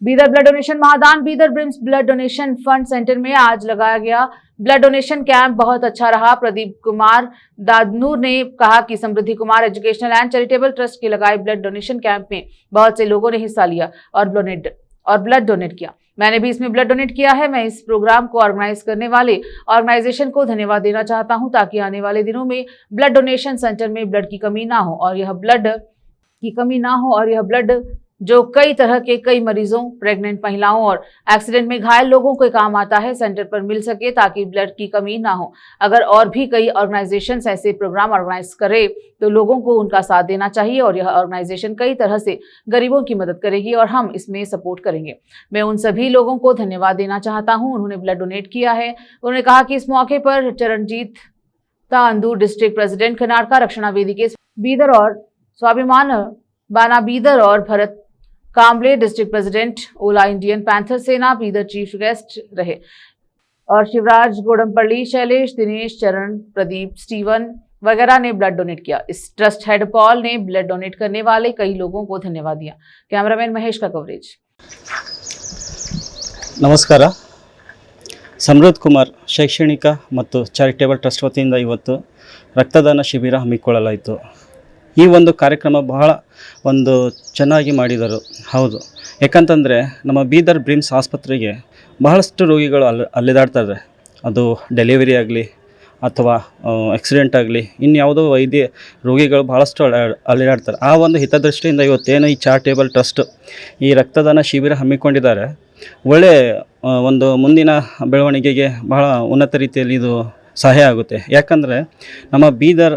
Bidar blood donation महादान Bidar brims blood donation fund centre में आज लगाया गया ब्लड डोनेशन कैंप बहुत अच्छा रहा। प्रदीप कुमार दादनूर ने कहा कि Samriddhi Kumar educational and charitable trust के लगाए ब्लड डोनेशन कैंप में बहुत से लोगों ने हिस्सा लिया और ब्लड डोनेट किया। मैंने भी इसमें ब्लड डोनेट किया है। मैं इस प्रोग्राम को ऑर्गेनाइज करने वाले ऑर्गेनाइजेशन को धन्यवाद देना चाहता हूं ताकि आने वाले दिनों में ब्लड डोनेशन सेंटर में ब्लड की कमी ना हो और यह ब्लड जो कई तरह के कई मरीजों, प्रेग्नेंट महिलाओं और एक्सीडेंट में घायल लोगों के काम आता है, सेंटर पर मिल सके ताकि ब्लड की कमी ना हो। अगर और भी कई ऑर्गेनाइजेशंस ऐसे प्रोग्राम ऑर्गेनाइज करे तो लोगों को उनका साथ देना चाहिए और यह ऑर्गेनाइजेशन कई तरह से गरीबों की मदद करेगी और हम इसमें सपोर्ट करेंगे। मैं उन सभी लोगों को धन्यवाद देना चाहता हूं, उन्होंने ब्लड डोनेट किया है। उन्होंने कहा कि इस मौके पर चरणजीत तांदूर डिस्ट्रिक्ट प्रेसिडेंट खनाड़का रक्षणा वेदी के बीदर और स्वाभिमान बाना बीदर और भरत कामले डिस्ट्रिक्ट प्रेसिडेंट ओला इंडियन पैंथर सेना बीदर चीफ गेस्ट रहे और शिवराज गोडमपल्ली, शैलेश, दिनेश, चरण, प्रदीप, स्टीवन वगैरह ने ब्लड डोनेट किया। इस ट्रस्ट हेड पॉल ने ब्लड डोनेट करने वाले कई लोगों को धन्यवाद दिया। कैमरामैन महेश का कवरेज। नमस्कार। समृद्ध कुमार शैक्षणिक ಮತ್ತು ಚಾರಿಟೇಬಲ್ ಟ್ರಸ್ಟ್ ವತಿಯಿಂದ ಇವತ್ತು ರಕ್ತದಾನ ಶಿಬಿರ ಹಮ್ಮಿಕೊಳ್ಳಲಾಯಿತು। ಈ ಒಂದು ಕಾರ್ಯಕ್ರಮ ಬಹಳ ಒಂದು ಚೆನ್ನಾಗಿ ಮಾಡಿದರು। ಹೌದು, ಯಾಕಂತಂದರೆ ನಮ್ಮ ಬೀದರ್ ಬ್ರಿಮ್ಸ್ ಆಸ್ಪತ್ರೆಗೆ ಬಹಳಷ್ಟು ರೋಗಿಗಳು ಅಲೆದಾಡ್ತಾರೆ। ಅದು ಡೆಲಿವರಿ ಆಗಲಿ ಅಥವಾ ಆಕ್ಸಿಡೆಂಟ್ ಆಗಲಿ ಇನ್ಯಾವುದೋ ರೋಗಿಗಳು ಭಾಳಷ್ಟು ಅಲೆದಾಡ್ತಾರೆ। ಆ ಒಂದು ಹಿತದೃಷ್ಟಿಯಿಂದ ಇವತ್ತೇನು ಈ ಚಾರಿಟೇಬಲ್ ಟ್ರಸ್ಟ್ ಈ ರಕ್ತದಾನ ಶಿಬಿರ ಹಮ್ಮಿಕೊಂಡಿದ್ದಾರೆ, ಒಳ್ಳೆಯ ಒಂದು ಮುಂದಿನ ಬೆಳವಣಿಗೆಗೆ ಬಹಳ ಉನ್ನತ ರೀತಿಯಲ್ಲಿ ಇದು ಸಹಾಯ ಆಗುತ್ತೆ। ಯಾಕಂದರೆ ನಮ್ಮ ಬೀದರ್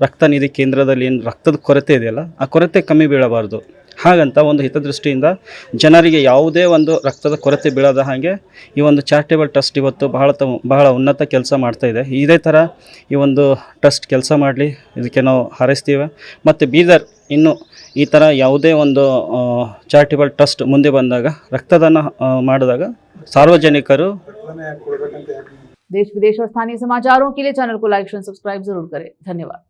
ರಕ್ತ ನಿಧಿ ಕೇಂದ್ರದಲ್ಲಿ ಏನು ರಕ್ತದ ಕೊರತೆ ಇದೆಯಲ್ಲ, ಆ ಕೊರತೆ ಕಮ್ಮಿ ಬೀಳಬಾರ್ದು। ಹಾಗಂತ ಒಂದು ಹಿತದೃಷ್ಟಿಯಿಂದ ಜನರಿಗೆ ಯಾವುದೇ ಒಂದು ರಕ್ತದ ಕೊರತೆ ಬೀಳದ ಹಾಗೆ ಈ ಒಂದು ಚಾರಿಟೇಬಲ್ ಟ್ರಸ್ಟ್ ಇವತ್ತು ಬಹಳ ಉನ್ನತ ಕೆಲಸ ಮಾಡ್ತಾಯಿದೆ। ಇದೇ ಥರ ಈ ಒಂದು ಟ್ರಸ್ಟ್ ಕೆಲಸ ಮಾಡಲಿ, ಇದಕ್ಕೆ ನಾವು ಹಾರೈಸ್ತೀವಿ। ಮತ್ತು ಬೀದರ್ ಇನ್ನು ಈ ಥರ ಯಾವುದೇ ಒಂದು ಚಾರಿಟೇಬಲ್ ಟ್ರಸ್ಟ್ ಮುಂದೆ ಬಂದಾಗ ರಕ್ತದಾನ ಮಾಡಿದಾಗ सार्वजनिकರು देश विदेश और स्थानीय समाचारों के लिए चैनल को लाइक, शेयर, सब्सक्राइब जरूर करें। धन्यवाद।